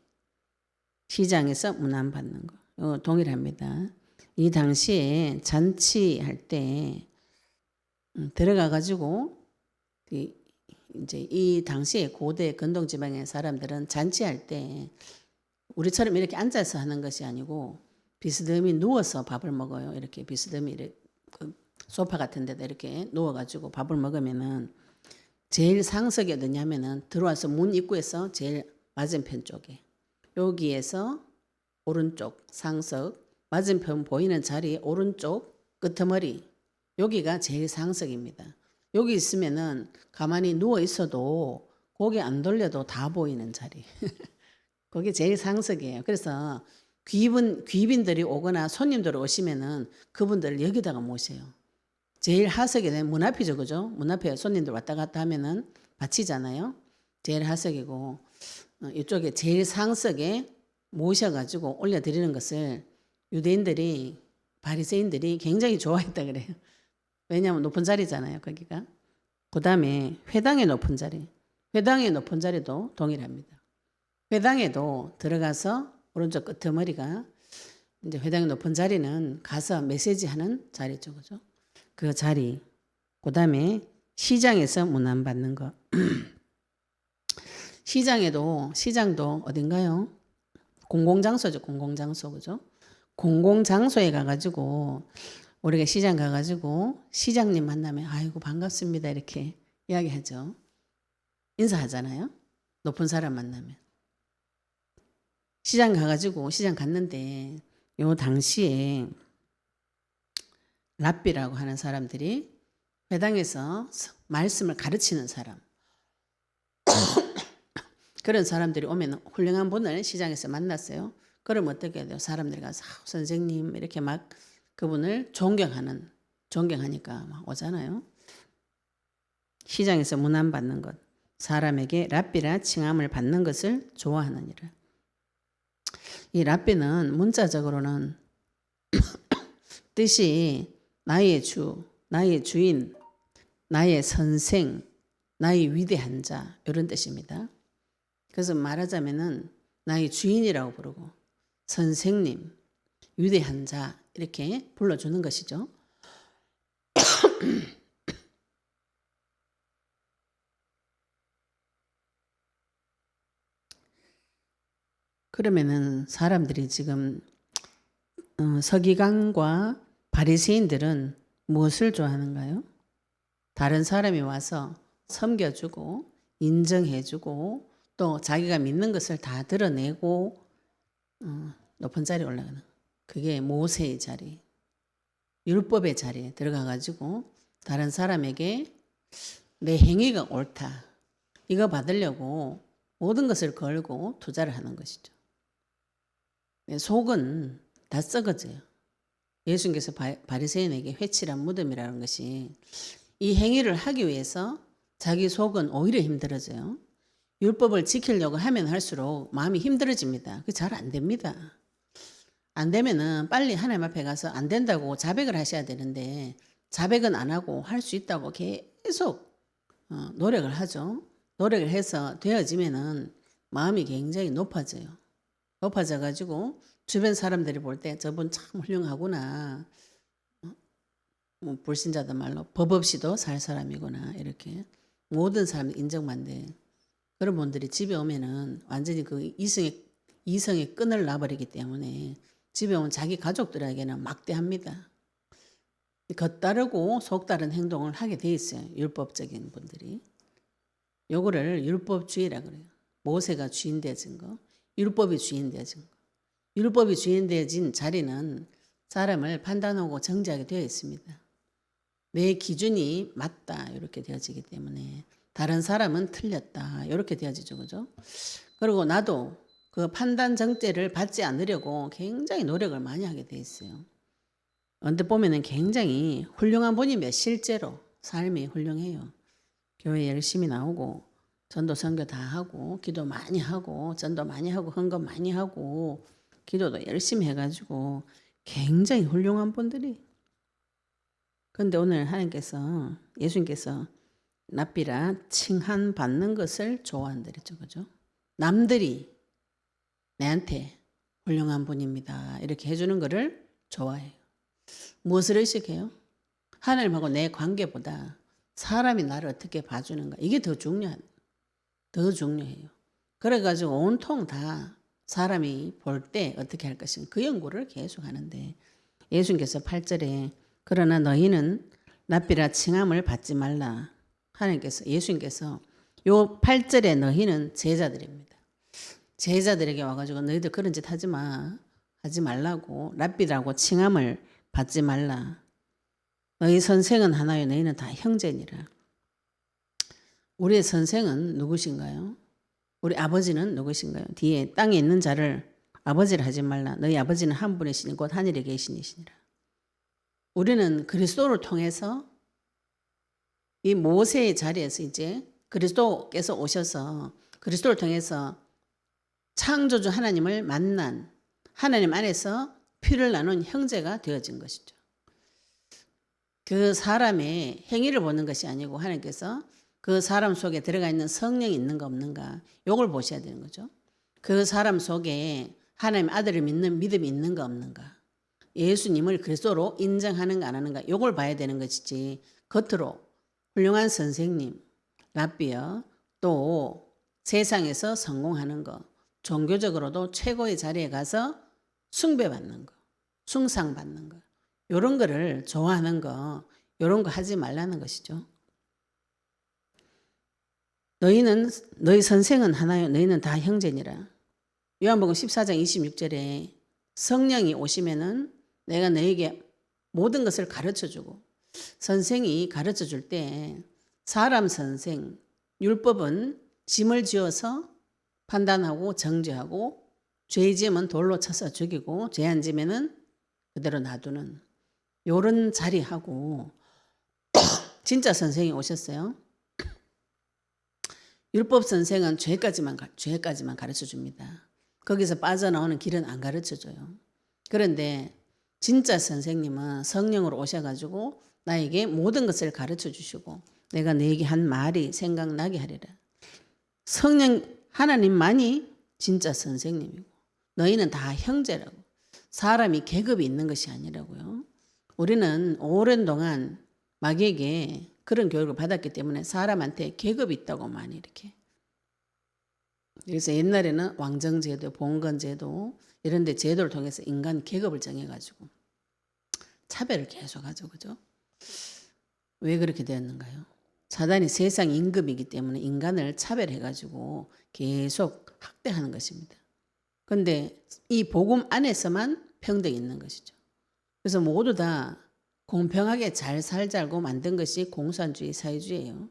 시장에서 문안받는 거. 이거 동일합니다. 이 당시에 잔치할 때 들어가 가지고 이제 이 당시에 고대 근동 지방의 사람들은 잔치할 때 우리처럼 이렇게 앉아서 하는 것이 아니고 비스듬히 누워서 밥을 먹어요. 이렇게 비스듬히 이렇게 소파 같은 데다 이렇게 누워 가지고 밥을 먹으면은 제일 상석이 어디냐면은 들어와서 문 입구에서 제일 맞은편 쪽에 여기에서 오른쪽 상석 맞은편 보이는 자리 오른쪽 끄트머리 여기가 제일 상석입니다. 여기 있으면은 가만히 누워 있어도 고개 안 돌려도 다 보이는 자리. 그게 제일 상석이에요. 그래서 귀빈들이 오거나 손님들 오시면은 그분들을 여기다가 모셔요. 제일 하석에 문 앞이죠, 그죠? 문 앞에 손님들 왔다 갔다 하면은 받치잖아요. 제일 하석이고 이쪽에 제일 상석에 모셔가지고 올려드리는 것을 유대인들이 바리새인들이 굉장히 좋아했다 그래요. 왜냐하면 높은 자리잖아요, 거기가. 그 다음에 회당의 높은 자리. 회당의 높은 자리도 동일합니다. 회당에도 들어가서 오른쪽 끄트머리가 이제 회당의 높은 자리는 가서 메시지 하는 자리죠, 그죠? 그 자리. 그 다음에 시장에서 문안 받는 거. 시장도 어딘가요? 공공장소죠, 공공장소, 그죠? 공공장소에 가가지고 우리가 시장 가가지고 시장님 만나면 아이고 반갑습니다 이렇게 이야기하죠. 인사하잖아요. 높은 사람 만나면. 시장 가가지고 시장 갔는데 요 당시에 랍비라고 하는 사람들이 회당에서 말씀을 가르치는 사람, 그런 사람들이 오면 훌륭한 분을 시장에서 만났어요. 그럼 어떻게 돼요? 사람들이 가서 선생님 이렇게 막 그분을 존경하니까 막 오잖아요. 시장에서 문안 받는 것, 사람에게 랍비라 칭함을 받는 것을 좋아하느니라. 이 랍비는 문자적으로는 뜻이 나의 주, 나의 주인, 나의 선생, 나의 위대한 자 이런 뜻입니다. 그래서 말하자면은 나의 주인이라고 부르고 선생님, 위대한 자 이렇게 불러주는 것이죠. 그러면은 사람들이 지금 서기관과 바리새인들은 무엇을 좋아하는가요? 다른 사람이 와서 섬겨주고 인정해주고 또 자기가 믿는 것을 다 드러내고 높은 자리에 올라가는, 그게 모세의 자리, 율법의 자리에 들어가가지고 다른 사람에게 내 행위가 옳다, 이거 받으려고 모든 것을 걸고 투자를 하는 것이죠. 속은 다 썩어져요. 예수님께서 바리새인에게 회칠한 무덤이라는 것이 이 행위를 하기 위해서 자기 속은 오히려 힘들어져요. 율법을 지키려고 하면 할수록 마음이 힘들어집니다. 그게 잘 안 됩니다. 안 되면은 빨리 하나님 앞에 가서 안 된다고 자백을 하셔야 되는데 자백은 안 하고 할 수 있다고 계속 노력을 하죠. 노력을 해서 되어지면은 마음이 굉장히 높아져요. 높아져가지고 주변 사람들이 볼 때 저분 참 훌륭하구나. 뭐 불신자들 말로 법 없이도 살 사람이구나. 이렇게 모든 사람이 인정받는데 그런 분들이 집에 오면은 완전히 그 이성의 끈을 놔버리기 때문에 집에 오면 자기 가족들에게는 막대합니다. 겉다르고 속다른 행동을 하게 돼 있어요. 율법적인 분들이. 요거를 율법주의라 그래요. 모세가 주인 되어진 거, 율법이 주인 되어진 거. 율법이 주인 되어진 자리는 사람을 판단하고 정지하게 되어 있습니다. 내 기준이 맞다 이렇게 되어지기 때문에 다른 사람은 틀렸다 이렇게 되어지죠. 그죠? 그리고 나도 그 판단 정죄를 받지 않으려고 굉장히 노력을 많이 하게 돼 있어요. 언뜻 보면은 굉장히 훌륭한 분이며 실제로 삶이 훌륭해요. 교회 열심히 나오고 전도 선교 다 하고 기도 많이 하고 전도 많이 하고 헌금 많이 하고 기도도 열심히 해가지고 굉장히 훌륭한 분들이. 그런데 오늘 하나님께서 예수님께서 랍비라 칭한 받는 것을 좋아한다랬죠. 그죠? 남들이 내한테 훌륭한 분입니다 이렇게 해주는 것을 좋아해요. 무엇을 의식해요? 하나님하고 내 관계보다 사람이 나를 어떻게 봐주는가 이게 더 중요해요. 그래가지고 온통 다 사람이 볼 때 어떻게 할 것인가 그 연구를 계속 하는데 예수님께서 8절에 그러나 너희는 랍비라 칭함을 받지 말라. 하나님께서 예수님께서 요 8절에 너희는 제자들입니다. 제자들에게 와가지고 너희들 그런 짓 하지 말라고 랍비라고 칭함을 받지 말라. 너희 선생은 하나요 너희는 다 형제니라. 우리의 선생은 누구신가요? 우리 아버지는 누구신가요? 뒤에 땅에 있는 자를 아버지를 하지 말라. 너희 아버지는 한 분이시니 곧 하늘에 계시니시니라. 우리는 그리스도를 통해서 이 모세의 자리에서 이제 그리스도께서 오셔서 그리스도를 통해서 창조주 하나님을 만난 하나님 안에서 피를 나눈 형제가 되어진 것이죠. 그 사람의 행위를 보는 것이 아니고 하나님께서 그 사람 속에 들어가 있는 성령이 있는가 없는가 이걸 보셔야 되는 거죠. 그 사람 속에 하나님 아들을 믿는 믿음이 있는가 없는가 예수님을 그리스도로 인정하는가 안 하는가 이걸 봐야 되는 것이지 겉으로 훌륭한 선생님, 랍비여 또 세상에서 성공하는 거 종교적으로도 최고의 자리에 가서 숭배받는 거 숭상받는 거 이런 거를 좋아하는 거 이런 거 하지 말라는 것이죠. 너희 선생은 하나요 너희는 다 형제니라. 요한복음 14장 26절에 성령이 오시면은 내가 너에게 모든 것을 가르쳐주고, 선생이 가르쳐줄 때 사람 선생, 율법은 짐을 지어서 판단하고 정죄하고, 죄 지으면 돌로 쳐서 죽이고, 죄 안 지면은 그대로 놔두는 요런 자리하고, 진짜 선생이 오셨어요. 율법 선생은 죄까지만 가르쳐 줍니다. 거기서 빠져나오는 길은 안 가르쳐 줘요. 그런데 진짜 선생님은 성령으로 오셔가지고 나에게 모든 것을 가르쳐 주시고, 내가 너에게 한 말이 생각나게 하리라. 성령 하나님만이 진짜 선생님이고, 너희는 다 형제라고. 사람이 계급이 있는 것이 아니라고요. 우리는 오랜 동안 마귀에게 그런 교육을 받았기 때문에 사람한테 계급이 있다고 많이 이렇게. 그래서 옛날에는 왕정제도, 봉건제도 이런 데 제도를 통해서 인간 계급을 정해가지고 차별을 계속하죠. 그죠? 왜 그렇게 되었는가요? 사단이 세상 임금이기 때문에 인간을 차별해가지고 계속 학대하는 것입니다. 그런데 이 복음 안에서만 평등이 있는 것이죠. 그래서 모두 다 공평하게 잘 살자고 만든 것이 공산주의 사회주의예요.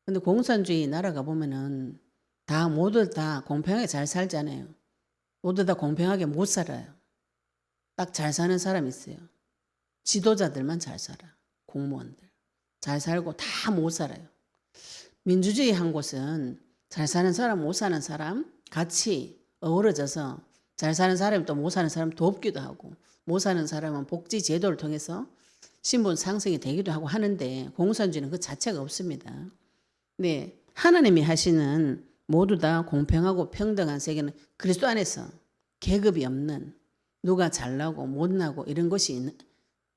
근데 공산주의 나라가 보면은 모두 다 공평하게 잘 살잖아요. 모두 다 공평하게 못 살아요. 딱 잘 사는 사람이 있어요. 지도자들만 잘 살아. 공무원들. 잘 살고 다 못 살아요. 민주주의 한 곳은 잘 사는 사람, 못 사는 사람 같이 어우러져서 잘 사는 사람이 또 못 사는 사람 돕기도 하고, 못 사는 사람은 복지 제도를 통해서 신분 상승이 되기도 하고 하는데, 공산주의는 그 자체가 없습니다. 네, 하나님이 하시는 모두 다 공평하고 평등한 세계는 그리스도 안에서 계급이 없는, 누가 잘나고 못나고 이런 것이 있는,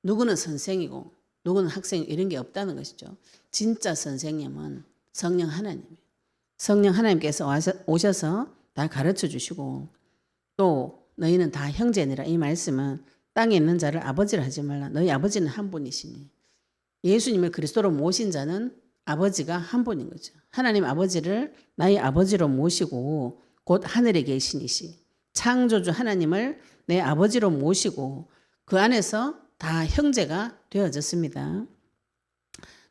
누구는 선생이고 누구는 학생 이런 게 없다는 것이죠. 진짜 선생님은 성령 하나님이에요. 성령 하나님께서 오셔서 다 가르쳐 주시고, 또 너희는 다 형제니라. 이 말씀은 땅에 있는 자를 아버지를 하지 말라. 너희 아버지는 한 분이시니. 예수님을 그리스도로 모신 자는 아버지가 한 분인 거죠. 하나님 아버지를 나의 아버지로 모시고, 곧 하늘에 계신 이시 창조주 하나님을 내 아버지로 모시고 그 안에서 다 형제가 되어졌습니다.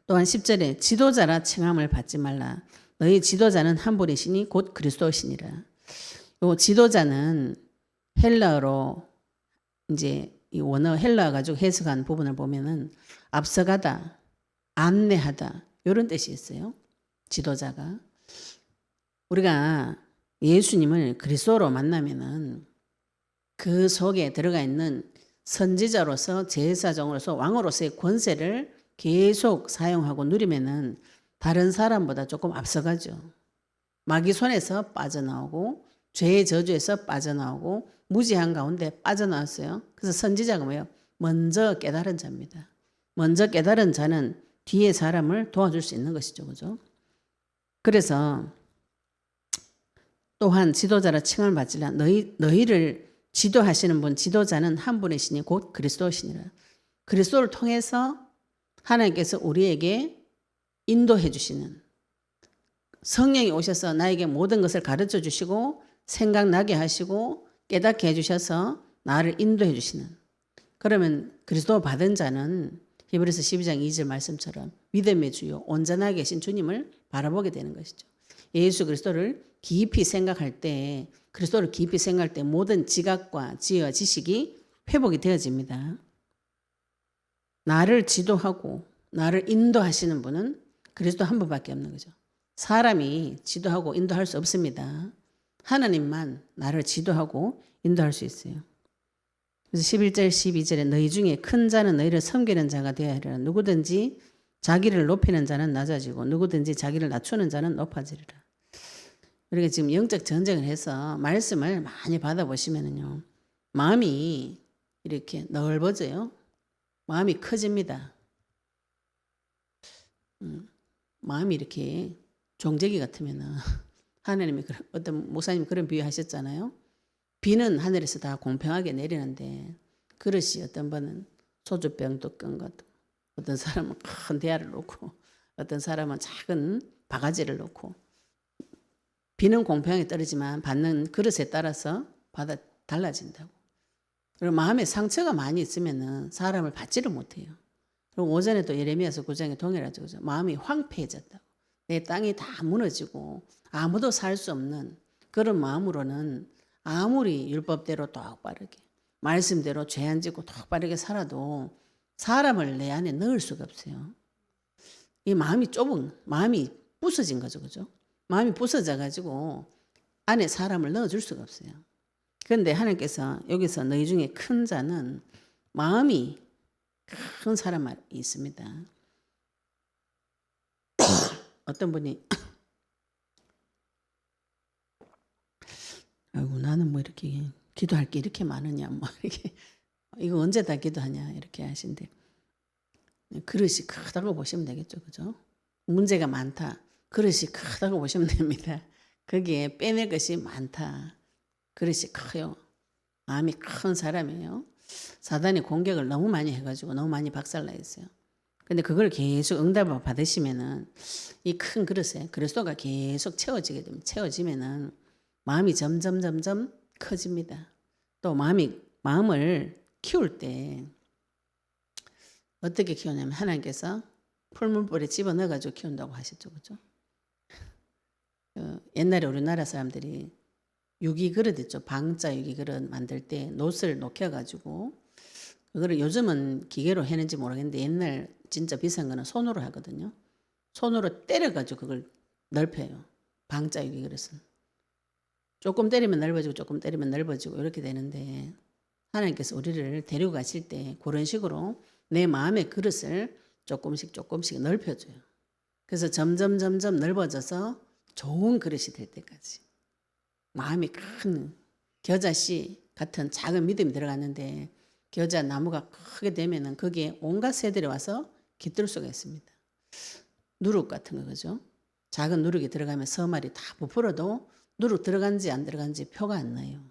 또한 10절에 지도자라 칭함을 받지 말라. 너희 지도자는 한 분이시니 곧 그리스도시니라. 요 지도자는 헬라어로 이제 이 원어 헬라어 가지고 해석한 부분을 보면은 앞서가다, 안내하다 이런 뜻이 있어요. 지도자가. 우리가 예수님을 그리스도로 만나면은 그 속에 들어가 있는 선지자로서, 제사장으로서, 왕으로서의 권세를 계속 사용하고 누리면은 다른 사람보다 조금 앞서가죠. 마귀 손에서 빠져나오고 죄의 저주에서 빠져나오고 무지한 가운데 빠져나왔어요. 그래서 선지자가 뭐예요? 먼저 깨달은 자입니다. 먼저 깨달은 자는 뒤에 사람을 도와줄 수 있는 것이죠. 그죠? 그래서 또한 지도자라 칭함을 받지라. 너희를 지도하시는 분, 지도자는 한 분이시니 곧 그리스도시니라. 그리스도를 통해서 하나님께서 우리에게 인도해 주시는, 성령이 오셔서 나에게 모든 것을 가르쳐 주시고 생각나게 하시고 깨닫게 해주셔서 나를 인도해 주시는, 그러면 그리스도 받은 자는 히브리서 12장 2절 말씀처럼 믿음의 주요 온전하게 계신 주님을 바라보게 되는 것이죠. 예수 그리스도를 깊이 생각할 때, 그리스도를 깊이 생각할 때 모든 지각과 지혜와 지식이 회복이 되어집니다. 나를 지도하고 나를 인도하시는 분은 그리스도 한 분밖에 없는 거죠. 사람이 지도하고 인도할 수 없습니다. 하나님만 나를 지도하고 인도할 수 있어요. 그래서 11절 12절에 너희 중에 큰 자는 너희를 섬기는 자가 되어야 하리라. 누구든지 자기를 높이는 자는 낮아지고 누구든지 자기를 낮추는 자는 높아지리라. 우리가 지금 영적 전쟁을 해서 말씀을 많이 받아보시면요, 마음이 이렇게 넓어져요. 마음이 커집니다. 마음이 이렇게 종재기 같으면은 하나님이 어떤 목사님 그런 비유 하셨잖아요. 비는 하늘에서 다 공평하게 내리는데 그릇이 어떤 분은 소주병 뚜껑 같고, 어떤 사람은 큰 대야를 놓고, 어떤 사람은 작은 바가지를 놓고, 비는 공평하게 떨어지만 받는 그릇에 따라서 달라진다고. 그리고 마음에 상처가 많이 있으면은 사람을 받지를 못해요. 그리고 오전에 또 예레미야서 9장에 동일하죠. 그죠? 마음이 황폐해졌다고. 내 땅이 다 무너지고 아무도 살 수 없는 그런 마음으로는 아무리 율법대로 똑바르게 말씀대로 죄 안 짓고 똑바르게 살아도 사람을 내 안에 넣을 수가 없어요. 이 마음이 좁은, 마음이 부서진 거죠. 그죠? 마음이 부서져 가지고 안에 사람을 넣어줄 수가 없어요. 그런데 하나님께서 여기서 너희 중에 큰 자는 마음이 큰 사람이 있습니다. 어떤 분이 아이고 나는 뭐 이렇게 기도할 게 이렇게 많으냐 뭐 이렇게 이거 언제 다 기도하냐 이렇게 하신대. 그릇이 크다고 보시면 되겠죠. 그죠? 문제가 많다. 그릇이 크다고 보시면 됩니다. 거기에 빼낼 것이 많다. 그릇이 커요. 마음이 큰 사람이에요. 사단이 공격을 너무 많이 해가지고 너무 많이 박살나 있어요. 근데 그걸 계속 응답을 받으시면은 이 큰 그릇에 그리스도가 계속 채워지게 됩니다. 채워지면은 마음이 점점 커집니다. 또 마음을 키울 때 어떻게 키우냐면 하나님께서 풀물불에 집어넣어가지고 키운다고 하셨죠. 그죠? 옛날에 우리나라 사람들이 유기그릇 있죠. 방자 유기그릇 만들 때 노스를 녹여가지고 그거를 요즘은 기계로 해는지 모르겠는데 옛날 진짜 비싼 거는 손으로 하거든요. 손으로 때려가지고 그걸 넓혀요. 방자 유기그릇은. 조금 때리면 넓어지고 조금 때리면 넓어지고 이렇게 되는데 하나님께서 우리를 데리고 가실 때 그런 식으로 내 마음의 그릇을 조금씩 넓혀줘요. 그래서 점점 넓어져서 좋은 그릇이 될 때까지 마음이 큰 겨자씨 같은 작은 믿음이 들어갔는데 겨자 나무가 크게 되면은 거기에 온갖 새들이 와서 깃들 수가 있습니다. 누룩 같은 거 그죠? 작은 누룩이 들어가면 서말이 다 부풀어도 누룩 들어간지 안 들어간지 표가 안 나요.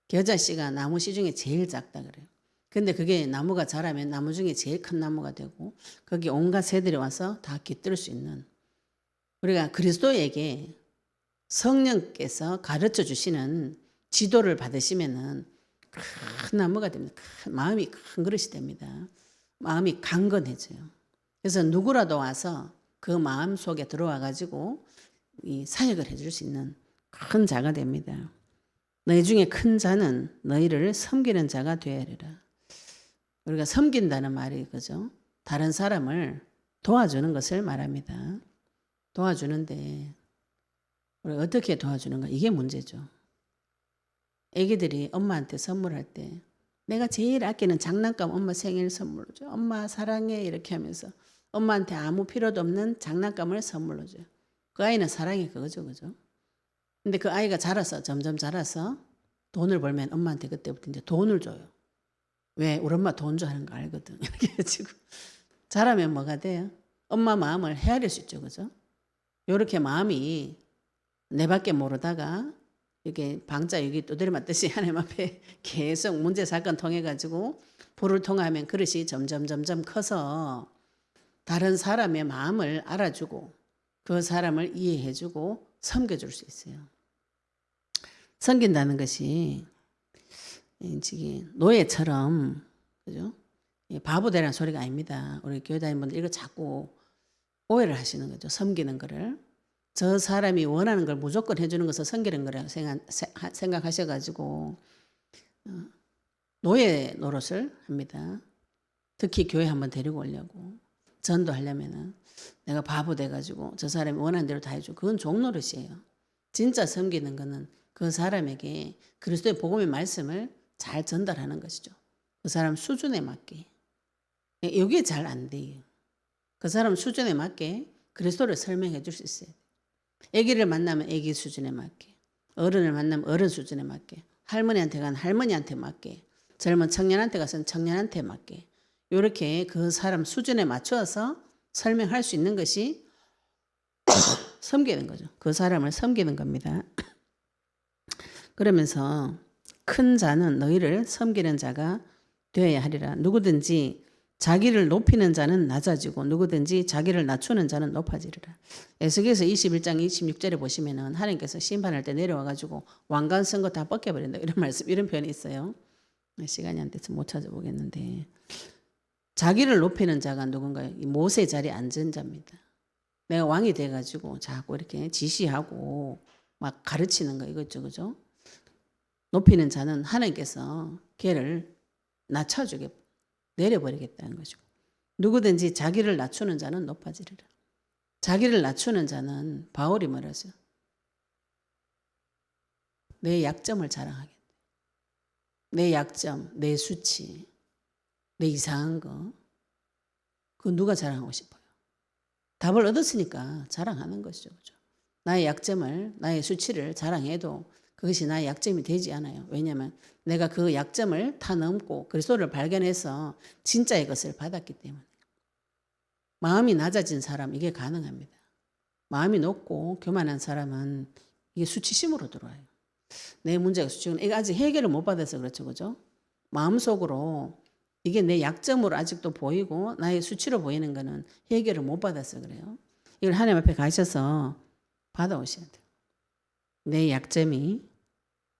겨자씨가 나무 씨 중에 제일 작다 그래요. 근데 그게 나무가 자라면 나무 중에 제일 큰 나무가 되고 거기 온갖 새들이 와서 다 깃들 수 있는 우리가 그리스도에게 성령께서 가르쳐 주시는 지도를 받으시면은 큰 나무가 됩니다. 마음이 큰 그릇이 됩니다. 마음이 강건해져요. 그래서 누구라도 와서 그 마음 속에 들어와 가지고 이 사역을 해줄 수 있는 큰 자가 됩니다. 너희 중에 큰 자는 너희를 섬기는 자가 되어야 하리라. 우리가 섬긴다는 말이 그죠? 다른 사람을 도와주는 것을 말합니다. 도와주는데 우리 어떻게 도와주는가? 이게 문제죠. 애기들이 엄마한테 선물할 때 내가 제일 아끼는 장난감 엄마 생일 선물로 줘요. 엄마 사랑해 이렇게 하면서 엄마한테 아무 필요도 없는 장난감을 선물로 줘요. 그 아이는 사랑이 그거죠. 그죠? 근데 그 아이가 자라서 점점 자라서 돈을 벌면 엄마한테 그때부터 이제 돈을 줘요. 왜? 우리 엄마 돈 좋아하는 거 알거든. 이렇게 해가지고 자라면 뭐가 돼요? 엄마 마음을 헤아릴 수 있죠. 그죠? 요렇게 마음이 내 밖에 모르다가 이렇게 방자 여기 두드려 맞듯이 하나님 앞에 계속 문제 사건 통해 가지고 불을 통하면 그릇이 점점 커서 다른 사람의 마음을 알아주고 그 사람을 이해해주고 섬겨줄 수 있어요. 섬긴다는 것이 노예처럼 그죠? 바보 되라는 소리가 아닙니다. 우리 교회 다니는 분들 이거 자꾸 오해를 하시는 거죠. 섬기는 거를. 저 사람이 원하는 걸 무조건 해주는 것을 섬기는 거라고 생각하셔가지고 노예 노릇을 합니다. 특히 교회 한번 데리고 오려고 전도하려면은 내가 바보 돼가지고 저 사람이 원하는 대로 다 해주고 그건 종노릇이에요. 진짜 섬기는 거는 그 사람에게 그리스도의 복음의 말씀을 잘 전달하는 것이죠. 그 사람 수준에 맞게. 이게 잘 안 돼요. 그 사람 수준에 맞게 그리스도를 설명해 줄 수 있어요. 아기를 만나면 아기 수준에 맞게, 어른을 만나면 어른 수준에 맞게, 할머니한테 가면 할머니한테 맞게, 젊은 청년한테 가서는 청년한테 맞게 이렇게 그 사람 수준에 맞춰서 설명할 수 있는 것이 섬기는 거죠. 그 사람을 섬기는 겁니다. 그러면서 큰 자는 너희를 섬기는 자가 되어야 하리라. 누구든지 자기를 높이는 자는 낮아지고 누구든지 자기를 낮추는 자는 높아지리라. 에스겔서 21장 26절에 보시면은 하나님께서 심판할 때 내려와 가지고 왕관 쓴 거 다 벗겨버린다 이런 말씀 이런 표현이 있어요. 시간이 안 돼서 못 찾아보겠는데 자기를 높이는 자가 누군가요? 이 모세 자리에 앉은 자입니다. 내가 왕이 돼가지고 자꾸 이렇게 지시하고 막 가르치는 거 이것저것 높이는 자는 하나님께서 걔를 낮춰주게 내려버리겠다는 거죠. 누구든지 자기를 낮추는 자는 높아지리라. 자기를 낮추는 자는 바울이 말하죠. 내 약점을 자랑하겠다. 내 약점, 내 수치, 내 이상한 거 그거 누가 자랑하고 싶어요? 답을 얻었으니까 자랑하는 것이죠. 그죠? 나의 약점을, 나의 수치를 자랑해도 그것이 나의 약점이 되지 않아요. 왜냐하면 내가 그 약점을 다 넘고 그리스도를 발견해서 진짜의 것을 받았기 때문에. 마음이 낮아진 사람 이게 가능합니다. 마음이 높고 교만한 사람은 이게 수치심으로 들어와요. 내 문제가 수치는 이거 아직 해결을 못 받아서 그렇죠. 그죠? 마음속으로 이게 내 약점으로 아직도 보이고 나의 수치로 보이는 거는 해결을 못 받아서 그래요. 이걸 하나님 앞에 가셔서 받아오셔야 돼요. 내 약점이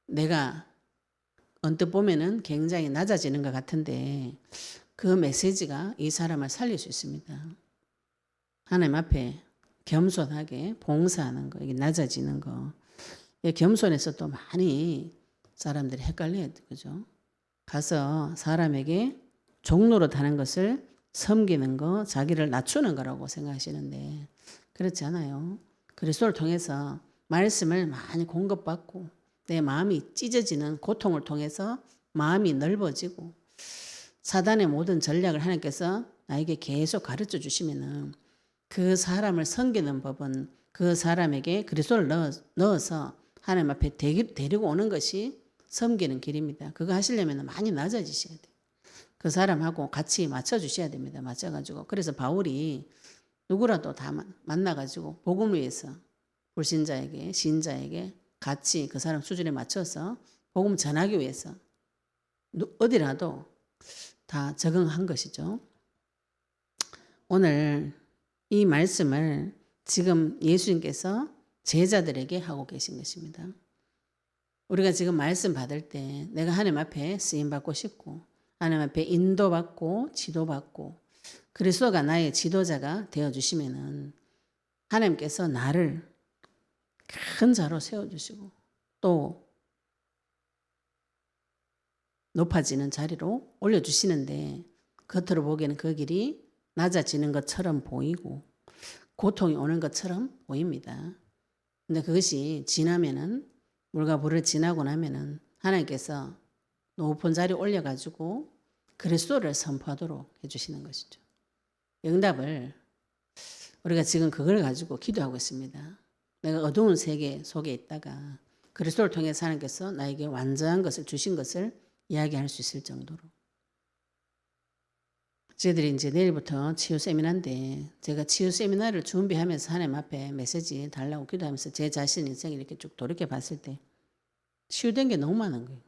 내가 언뜻 보면은 굉장히 낮아지는 것 같은데 그 메시지가 이 사람을 살릴 수 있습니다. 하나님 앞에 겸손하게 봉사하는 거, 이게 낮아지는 거. 겸손해서 또 많이 사람들이 헷갈려요. 그죠? 가서 사람에게 종로로 타는 것을 섬기는 거, 자기를 낮추는 거라고 생각하시는데 그렇지 않아요. 그리스도를 통해서 말씀을 많이 공급받고 내 마음이 찢어지는 고통을 통해서 마음이 넓어지고 사단의 모든 전략을 하나님께서 나에게 계속 가르쳐 주시면은 그 사람을 섬기는 법은 그 사람에게 그리스도를 넣어서 하나님 앞에 데리고 오는 것이 섬기는 길입니다. 그거 하시려면 많이 낮아지셔야 돼요. 그 사람하고 같이 맞춰주셔야 됩니다. 맞춰가지고. 그래서 바울이 누구라도 다 만나가지고 복음을 위해서 불신자에게 신자에게 같이 그 사람 수준에 맞춰서 복음 전하기 위해서 어디라도 다 적응한 것이죠. 오늘 이 말씀을 지금 예수님께서 제자들에게 하고 계신 것입니다. 우리가 지금 말씀 받을 때 내가 하나님 앞에 쓰임받고 싶고 하나님 앞에 인도받고 지도받고 그리스도가 나의 지도자가 되어주시면은 하나님께서 나를 큰 자로 세워주시고 또 높아지는 자리로 올려주시는데 겉으로 보기에는 그 길이 낮아지는 것처럼 보이고 고통이 오는 것처럼 보입니다. 근데 그것이 지나면은 물과 불을 지나고 나면은 하나님께서 높은 자리에 올려가지고 그리스도를 선포하도록 해주시는 것이죠. 응답을 우리가 지금 그걸 가지고 기도하고 있습니다. 내가 어두운 세계 속에 있다가 그리스도를 통해서 하나님께서 나에게 완전한 것을 주신 것을 이야기할 수 있을 정도로. 저희들이 이제 내일부터 치유 세미나인데 제가 치유 세미나를 준비하면서 하나님 앞에 메시지 달라고 기도하면서 제 자신 인생을 이렇게 쭉 돌이켜 봤을 때 치유된 게 너무 많은 거예요.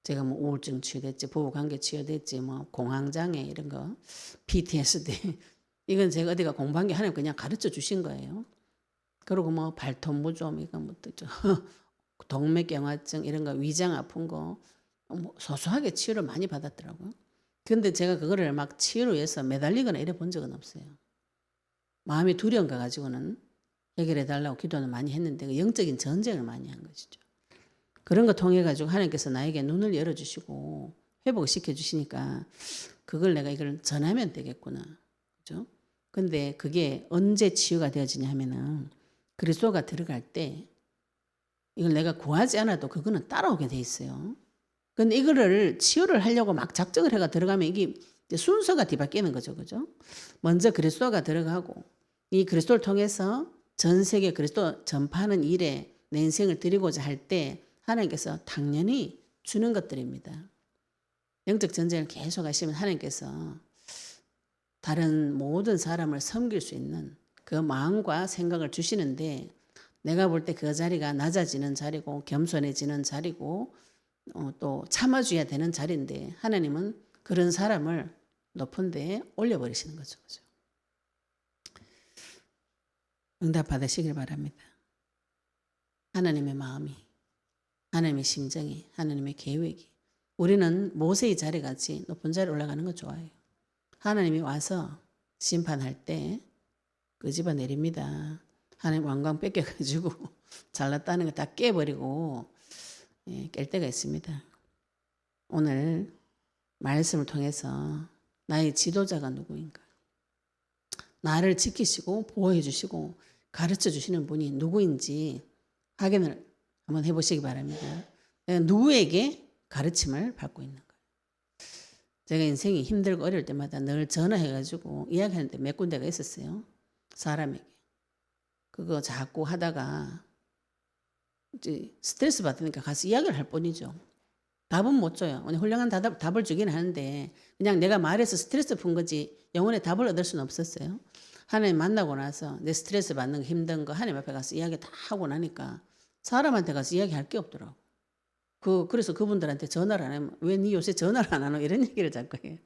제가 뭐 우울증 치유됐지, 부부관계 치유됐지, 뭐 공황장애 이런 거, PTSD 이건 제가 어디가 공부한 게 하나님 그냥 가르쳐 주신 거예요. 그리고 뭐 발톱무좀 이건 뭐 또죠. 동맥경화증 이런 거, 위장 아픈 거 뭐 소소하게 치유를 많이 받았더라고요. 근데 제가 그거를 막 치유를 위해서 매달리거나 이래 본 적은 없어요. 마음이 두려운 거 가지고는 해결해 달라고 기도는 많이 했는데 그 영적인 전쟁을 많이 한 것이죠. 그런 거 통해 가지고 하나님께서 나에게 눈을 열어주시고 회복시켜 주시니까 그걸 내가 이걸 전하면 되겠구나. 그죠? 근데 그게 언제 치유가 되어지냐 하면은 그리스도가 들어갈 때 이걸 내가 구하지 않아도 그거는 따라오게 돼 있어요. 근데 이거를 치유를 하려고 막 작정을 해가 들어가면 이게 순서가 뒤바뀌는 거죠. 그죠? 먼저 그리스도가 들어가고 이 그리스도를 통해서 전 세계 그리스도 전파하는 일에 내 인생을 드리고자 할 때 하나님께서 당연히 주는 것들입니다. 영적 전쟁을 계속 하시면 하나님께서 다른 모든 사람을 섬길 수 있는 그 마음과 생각을 주시는데 내가 볼 때 그 자리가 낮아지는 자리고 겸손해지는 자리고 또 참아줘야 되는 자리인데 하나님은 그런 사람을 높은 데에 올려버리시는 거죠. 응답 받으시길 바랍니다. 하나님의 마음이, 하나님의 심정이, 하나님의 계획이 우리는 모세의 자리같이 높은 자리에 올라가는 거 좋아해요. 하나님이 와서 심판할 때 끄집어 내립니다. 하나님 왕관 뺏겨가지고 잘났다는 거 다 깨버리고 깰 때가 있습니다. 오늘 말씀을 통해서 나의 지도자가 누구인가? 나를 지키시고 보호해 주시고 가르쳐 주시는 분이 누구인지 확인을 한번 해보시기 바랍니다. 내가 누구에게 가르침을 받고 있는 거예요. 제가 인생이 힘들고 어려울 때마다 늘 전화해가지고 이야기하는데 몇 군데가 있었어요. 사람에게. 그거 자꾸 하다가 이제 스트레스 받으니까 가서 이야기를 할 뿐이죠. 답은 못 줘요. 훌륭한 답을 주긴 하는데 그냥 내가 말해서 스트레스 푼 거지 영혼의 답을 얻을 수는 없었어요. 하나님 만나고 나서 내 스트레스 받는 거 힘든 거 하나님 앞에 가서 이야기 다 하고 나니까 사람한테 가서 이야기할 게 없더라고. 그래서 그분들한테 전화를 안 하면 왜 니 요새 전화를 안 하노? 이런 얘기를 자꾸 해요.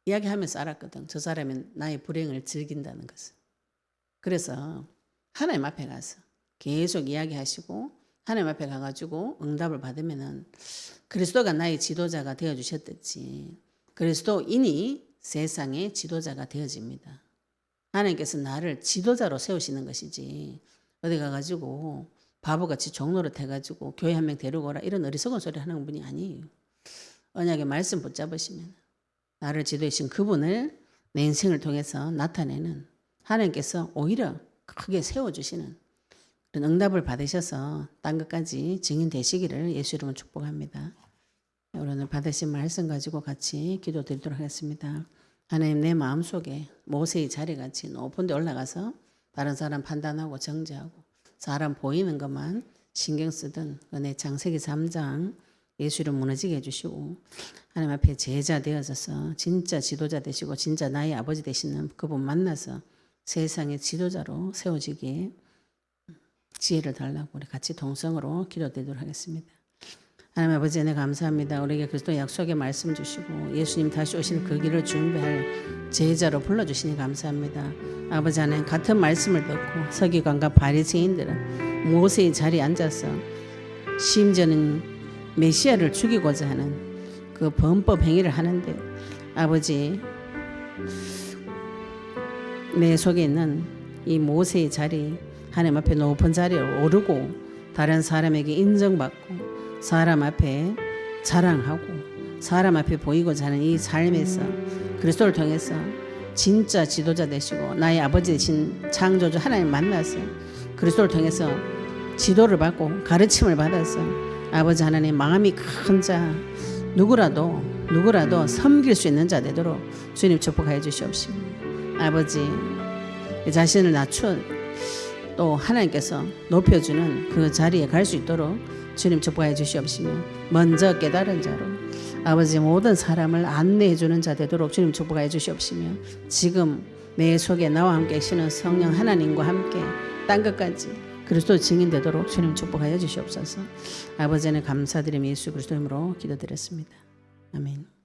이야기하면서 알았거든. 저 사람은 나의 불행을 즐긴다는 것을. 그래서 하나님 앞에 가서 계속 이야기하시고 하나님 앞에 가가지고 응답을 받으면은 그리스도가 나의 지도자가 되어주셨듯이 그리스도인이 세상의 지도자가 되어집니다. 하나님께서 나를 지도자로 세우시는 것이지 어디 가가지고 바보같이 종노릇 해가지고 교회 한 명 데리고 오라 이런 어리석은 소리 하는 분이 아니에요. 언약의 말씀 붙잡으시면 나를 지도해 주신 그분을 내 인생을 통해서 나타내는 하나님께서 오히려 크게 세워주시는 그런 응답을 받으셔서 딴 것까지 증인 되시기를 예수 이름으로 축복합니다. 오늘 받으신 말씀 가지고 같이 기도드리도록 하겠습니다. 하나님 내 마음속에 모세의 자리같이 높은 데 올라가서 다른 사람 판단하고 정죄하고 사람 보이는 것만 신경 쓰던 내 창세기 3장 예수 이름 무너지게 해주시고 하나님 앞에 제자 되어져서 진짜 지도자 되시고 진짜 나의 아버지 되시는 그분 만나서 세상의 지도자로 세워지기에 지혜를 달라고 우리 같이 동성으로 기도드리도록 하겠습니다. 하나님 아버지 은혜 감사합니다. 우리에게 그리스도 약속의 말씀 주시고 예수님 다시 오실 그 길을 준비할 제자로 불러주시니 감사합니다. 아버지 하나님 같은 말씀을 듣고 서기관과 바리새인들은 모세의 자리에 앉아서 심지어는 메시아를 죽이고자 하는 그 범법 행위를 하는데 아버지 내 속에 있는 이 모세의 자리 하나님 앞에 높은 자리에 오르고 다른 사람에게 인정받고 사람 앞에 자랑하고 사람 앞에 보이고자 하는 이 삶에서 그리스도를 통해서 진짜 지도자 되시고 나의 아버지 되신 창조주 하나님 만나서 그리스도를 통해서 지도를 받고 가르침을 받아서 아버지 하나님 마음이 큰 자 누구라도 섬길 수 있는 자 되도록 주님 축복하여 주시옵시고 아버지 자신을 낮춰 또 하나님께서 높여주는 그 자리에 갈 수 있도록 주님 축복하여 주시옵시며 먼저 깨달은 자로 아버지 모든 사람을 안내해 주는 자 되도록 주님 축복하여 주시옵시며 지금 내 속에 나와 함께 계시는 성령 하나님과 함께 딴 것까지 그리스도 증인 되도록 주님 축복하여 주시옵소서. 아버지는 감사드리며 예수 그리스도 이름으로 기도드렸습니다. 아멘.